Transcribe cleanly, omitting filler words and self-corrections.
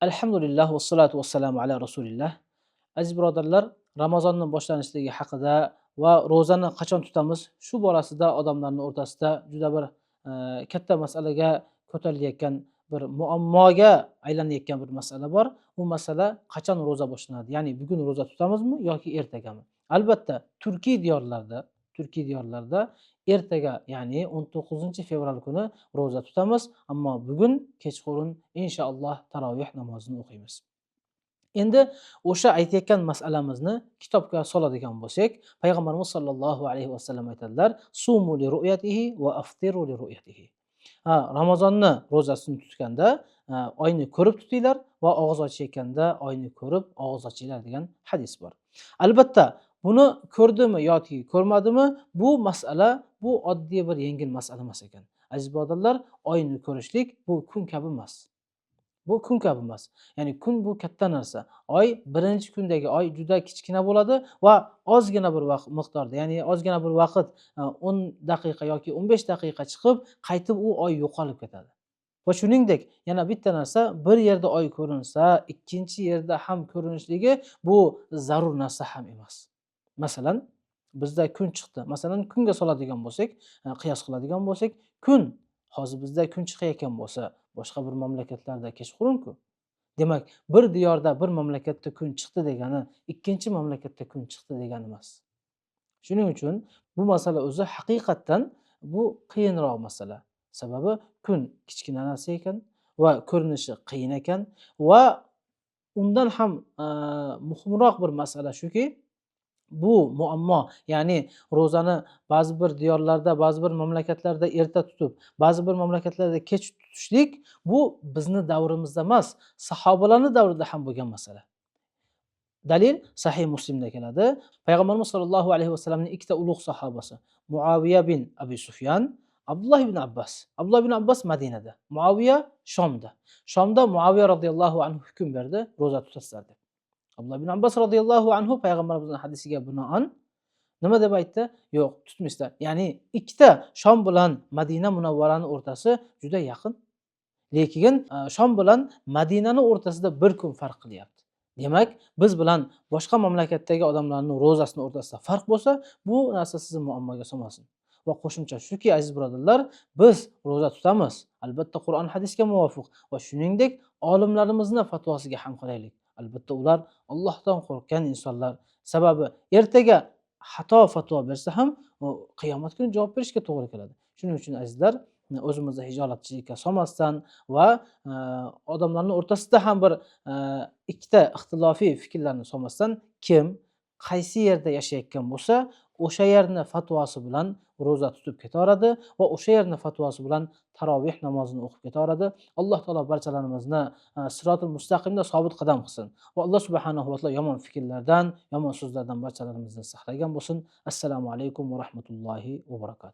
Alhamdulillah va salatu vassalamu ala rasulillah. Aziz birodarlar, Ramazonning boshlanishligi haqida va ro'zani qachon tutamiz, shu borasida odamlarning o'rtasida juda bir katta masalaga ko'tarilayotgan bir muammoga aylanayotgan bir masala bor. U masala qachon ro'za boshlanadi? Ya'ni bugun ro'za tutamizmi yoki ertagami? Albatta, Turkiy diyorlarda ertaga, ya'ni 19 fevral kuni ro'za tutamiz, ammo bugun kechqurun inshaalloh taroveh namozini o'qiymiz. Endi o'sha aytayotgan masalamizni kitobga soladigan bo'lsak, payg'ambarimiz sollallohu alayhi vasallam aytadilar: "Sumu li ru'yatihi va aftiru li ru'yatihi." Ramazonni ro'zasini tutganda oyni ko'rib tutinglar va og'iz ochayotganda oyni ko'rib og'iz ochinglar degan hadis bor. Albatta, buni ko'rdimi yoki ko'rmadimi, bu masala bu oddiy bir yengil masala emas ekan. Aziz birodarlar, oyni ko'rishlik bu kun kabi emas. Bu kun kabi emas. Ya'ni kun bu katta narsa. Oy birinchi kundagi oy juda kichkina bo'ladi va ozgina bir vaqt miqdorda, ya'ni ozgina bir vaqt 10 daqiqa yoki 15 daqiqa chiqib, qaytib u oy yo'qolib ketadi. Va shuningdek, yana bitta narsa, bir yerda oy ko'rinsa, ikkinchi yerda ham ko'rinishligi bu zarur narsa ham emas. Masalan, bizda kun chiqdi. Masalan, kunga soladigan bo'lsak, qiyos qiladigan bo'lsak, kun hozir bizda kun chiqayotgan bo'lsa, boshqa bir mamlakatlarda kechqurun-ku. Demak, bir diyorda, bir mamlakatda kun chiqdi degani, ikkinchi mamlakatda kun chiqdi degani emas. Shuning uchun bu masala o'zi haqiqatdan bu qiyinroq masala. Sababi kun kichkina narsa ekan va ko'rinishi qiyin ekan va undan ham muhimroq bir masala shuki, bu muammo, ya'ni ro'zani ba'zi bir diyorlarda, ba'zi bir mamlakatlarda erta tutib, ba'zi bir mamlakatlarda kech tutishlik bu bizni davrimizda emas, sahobalarning davrida ham bo'lgan masala. Dalil Sahih Muslimda keladi. Payg'ambarimiz sollallohu alayhi vasallamning ikkita ulug' sahobasi, Muaviya bin Abi Sufyan, Abdulloh ibn Abbos. Abdulloh ibn Abbos Madinada, Muaviya Shomda. Shomda Muaviya radhiyallohu anhu hukm berdi, ro'za tutasizlar deb. Abdulloh ibn Abbos radhiyallohu anhu payg'ambarimizning hadisiga binoan nima deb aytdi? Yo'q, tutmaysizlar. Ya'ni ikkita Shom bilan Madina munavvarani o'rtasi juda yaqin. Lekin Shom bilan Madinani o'rtasida bir kun farq qilyapti. Demak, biz bilan boshqa mamlakatdagi odamlarning ro'zasini o'rtasida farq bo'lsa, bu narsa sizni muammoga solmasin. Va qo'shimcha shuki, aziz birodarlar, biz ro'za tutamiz. Albatta Qur'on hadisga muvofiq va shuningdek olimlarimizning fatvosiga ham qaraylik. Albatta ular Allohdan qo'rqgan insonlar. Sababi ertaga xato fatvo bersa ham qiyomat kuni javob berishga to'g'ri keladi. Shuning uchun azizlar, o'zimizni hijolatchilikka solmasdan va odamlarning o'rtasida ham bir ikkita ixtilofiy fikrlarni solmasdan, kim qaysi yerda yashayotgan bo'lsa, o'sha yerni fatvosi bilan ro'za tutib ketaveradi va o'sha yerni fatvosi bilan taroveh namozini o'qib ketaveradi. Alloh taolo barchalarimizni sirotul mustaqimda sobit qadam qilsin va Alloh subhanahu va taolo yomon fikrlardan, yomon so'zlardan barchalarimizni saqlagan bo'lsin. Assalomu alaykum va rahmatullohi va barakatuh.